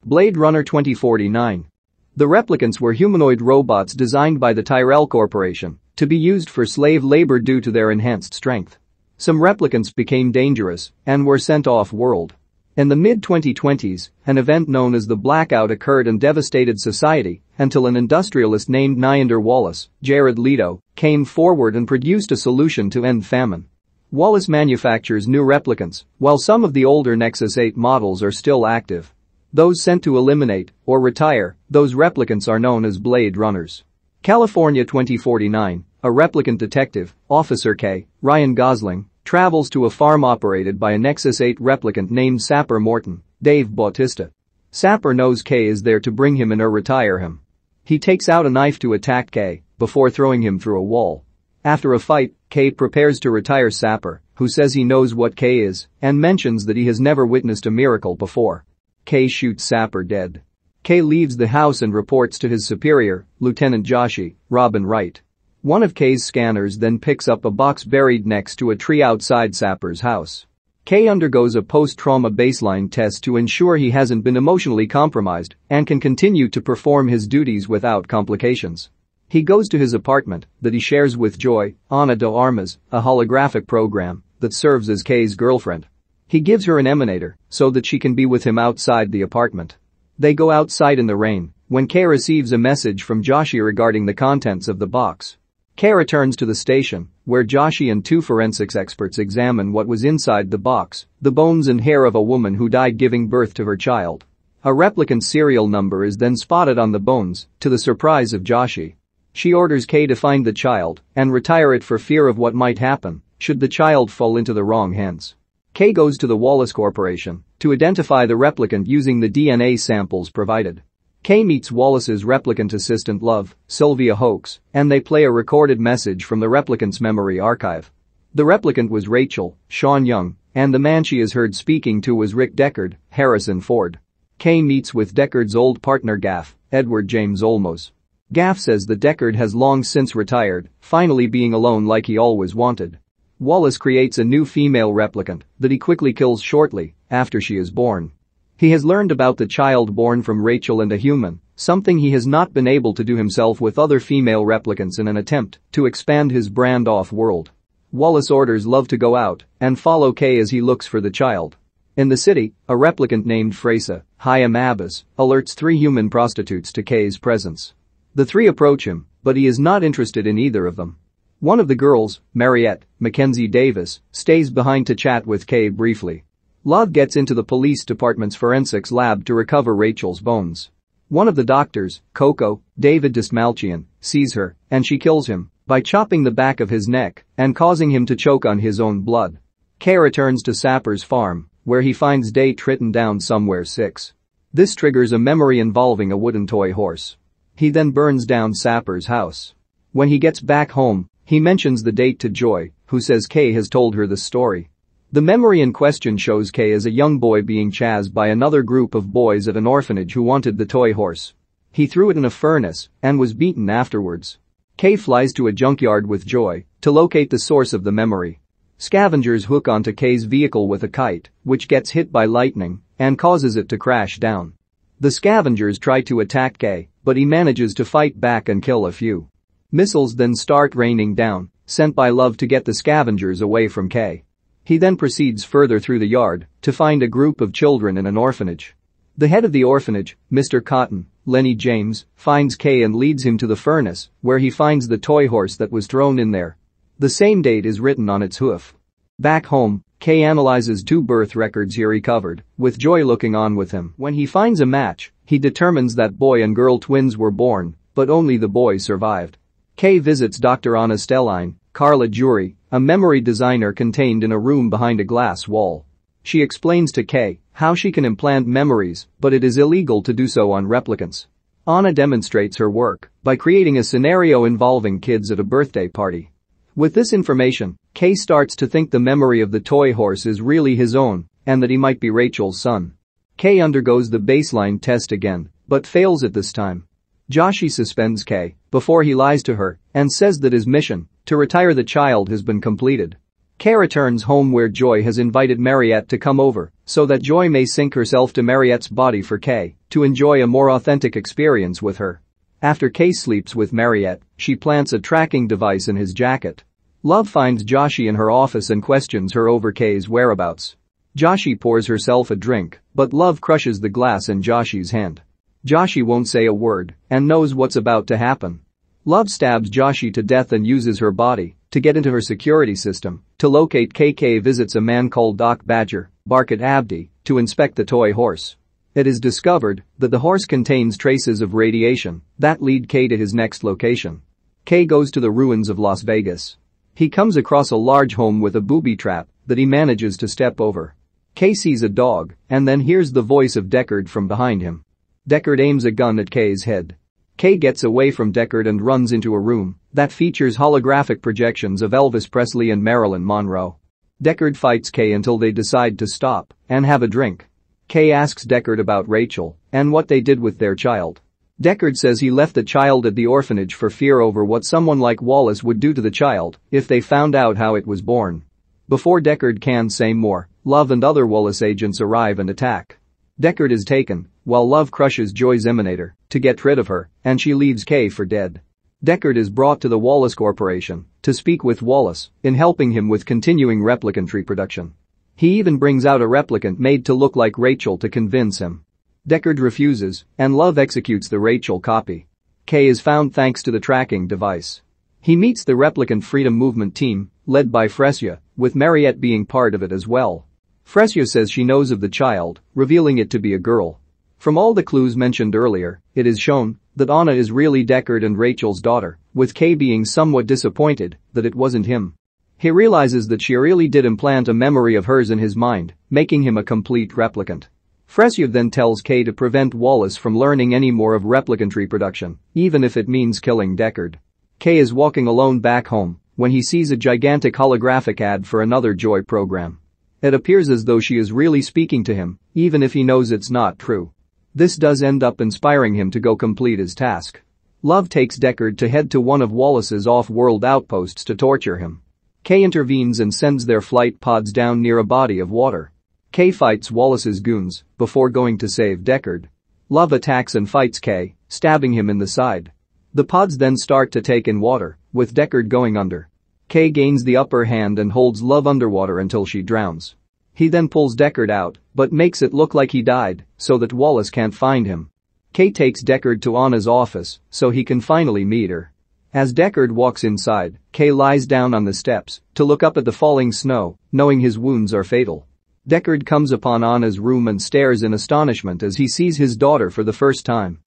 Blade Runner 2049. The replicants were humanoid robots designed by the Tyrell Corporation to be used for slave labor due to their enhanced strength. Some replicants became dangerous and were sent off-world. In the mid-2020s, an event known as the Blackout occurred and devastated society until an industrialist named Neander Wallace, Jared Leto, came forward and produced a solution to end famine. Wallace manufactures new replicants, while some of the older Nexus 8 models are still active. Those sent to eliminate or retire those replicants are known as Blade Runners. California 2049, a replicant detective, Officer K. Ryan Gosling, travels to a farm operated by a Nexus 8 replicant named Sapper Morton, Dave Bautista. Sapper knows K is there to bring him in or retire him. He takes out a knife to attack K before throwing him through a wall. After a fight, K prepares to retire Sapper, who says he knows what K is and mentions that he has never witnessed a miracle before. K shoots Sapper dead. K leaves the house and reports to his superior, Lieutenant Joshi, Robin Wright. One of K's scanners then picks up a box buried next to a tree outside Sapper's house. K undergoes a post-trauma baseline test to ensure he hasn't been emotionally compromised and can continue to perform his duties without complications. He goes to his apartment that he shares with Joy, Ana de Armas, a holographic program that serves as K's girlfriend. He gives her an emanator so that she can be with him outside the apartment. They go outside in the rain when K receives a message from Joshi regarding the contents of the box. K returns to the station, where Joshi and two forensics experts examine what was inside the box, the bones and hair of a woman who died giving birth to her child. A replicant serial number is then spotted on the bones, to the surprise of Joshi. She orders K to find the child and retire it for fear of what might happen should the child fall into the wrong hands. K goes to the Wallace Corporation to identify the replicant using the DNA samples provided. K meets Wallace's replicant assistant love, Sylvia Hoeks, and they play a recorded message from the replicant's memory archive. The replicant was Rachel, Sean Young, and the man she is heard speaking to was Rick Deckard, Harrison Ford. K meets with Deckard's old partner Gaff, Edward James Olmos. Gaff says that Deckard has long since retired, finally being alone like he always wanted. Wallace creates a new female replicant that he quickly kills shortly after she is born. He has learned about the child born from Rachel and a human, something he has not been able to do himself with other female replicants in an attempt to expand his brand off-world. Wallace orders Love to go out and follow K as he looks for the child. In the city, a replicant named Freysa, Hayam Abbas, alerts three human prostitutes to K's presence. The three approach him, but he is not interested in either of them. One of the girls, Mariette, Mackenzie Davis, stays behind to chat with K briefly. Love gets into the police department's forensics lab to recover Rachel's bones. One of the doctors, Coco, David Dismalchian, sees her, and she kills him by chopping the back of his neck and causing him to choke on his own blood. K returns to Sapper's farm, where he finds Date written down somewhere 6. This triggers a memory involving a wooden toy horse. He then burns down Sapper's house. When he gets back home, he mentions the date to Joy, who says K has told her the story. The memory in question shows K as a young boy being chased by another group of boys at an orphanage who wanted the toy horse. He threw it in a furnace and was beaten afterwards. K flies to a junkyard with Joy to locate the source of the memory. Scavengers hook onto K's vehicle with a kite, which gets hit by lightning and causes it to crash down. The scavengers try to attack K, but he manages to fight back and kill a few. Missiles then start raining down, sent by Love to get the scavengers away from K. He then proceeds further through the yard to find a group of children in an orphanage. The head of the orphanage, Mr. Cotton, Lennie James, finds K and leads him to the furnace, where he finds the toy horse that was thrown in there. The same date is written on its hoof. Back home, K analyzes 2 birth records he recovered, with Joy looking on with him. When he finds a match, he determines that boy and girl twins were born, but only the boy survived. K visits Dr. Anna Stelline, Carla Juri, a memory designer contained in a room behind a glass wall. She explains to K how she can implant memories, but it is illegal to do so on replicants. Anna demonstrates her work by creating a scenario involving kids at a birthday party. With this information, K starts to think the memory of the toy horse is really his own and that he might be Rachel's son. K undergoes the baseline test again, but fails it this time. Joshi suspends K before he lies to her and says that his mission to retire the child has been completed. Kay returns home where Joy has invited Mariette to come over so that Joy may sink herself to Mariette's body for Kay to enjoy a more authentic experience with her. After Kay sleeps with Mariette, she plants a tracking device in his jacket. Love finds Joshi in her office and questions her over Kay's whereabouts. Joshi pours herself a drink, but Love crushes the glass in Joshi's hand. Joshi won't say a word and knows what's about to happen. Love stabs Joshi to death and uses her body to get into her security system. To locate KK visits a man called Doc Badger, Barkat Abdi, to inspect the toy horse. It is discovered that the horse contains traces of radiation that lead Kay to his next location. Kay goes to the ruins of Las Vegas. He comes across a large home with a booby trap that he manages to step over. Kay sees a dog and then hears the voice of Deckard from behind him. Deckard aims a gun at Kay's head. Kay gets away from Deckard and runs into a room that features holographic projections of Elvis Presley and Marilyn Monroe. Deckard fights Kay until they decide to stop and have a drink. Kay asks Deckard about Rachel and what they did with their child. Deckard says he left the child at the orphanage for fear over what someone like Wallace would do to the child if they found out how it was born. Before Deckard can say more, Love and other Wallace agents arrive and attack. Deckard is taken, while Love crushes Joy's emanator to get rid of her, and she leaves Kay for dead. Deckard is brought to the Wallace Corporation to speak with Wallace in helping him with continuing replicant reproduction. He even brings out a replicant made to look like Rachel to convince him. Deckard refuses, and Love executes the Rachel copy. Kay is found thanks to the tracking device. He meets the Replicant Freedom Movement team, led by Fresia, with Mariette being part of it as well. Fresia says she knows of the child, revealing it to be a girl. From all the clues mentioned earlier, it is shown that Anna is really Deckard and Rachel's daughter, with Kay being somewhat disappointed that it wasn't him. He realizes that she really did implant a memory of hers in his mind, making him a complete replicant. Fresia then tells Kay to prevent Wallace from learning any more of replicant reproduction, even if it means killing Deckard. Kay is walking alone back home when he sees a gigantic holographic ad for another Joy program. It appears as though she is really speaking to him, even if he knows it's not true. This does end up inspiring him to go complete his task. Love takes Deckard to head to one of Wallace's off-world outposts to torture him. Kay intervenes and sends their flight pods down near a body of water. Kay fights Wallace's goons before going to save Deckard. Love attacks and fights Kay, stabbing him in the side. The pods then start to take in water, with Deckard going under. Kay gains the upper hand and holds Love underwater until she drowns. He then pulls Deckard out, but makes it look like he died so that Wallace can't find him. Kay takes Deckard to Anna's office so he can finally meet her. As Deckard walks inside, Kay lies down on the steps to look up at the falling snow, knowing his wounds are fatal. Deckard comes upon Anna's room and stares in astonishment as he sees his daughter for the first time.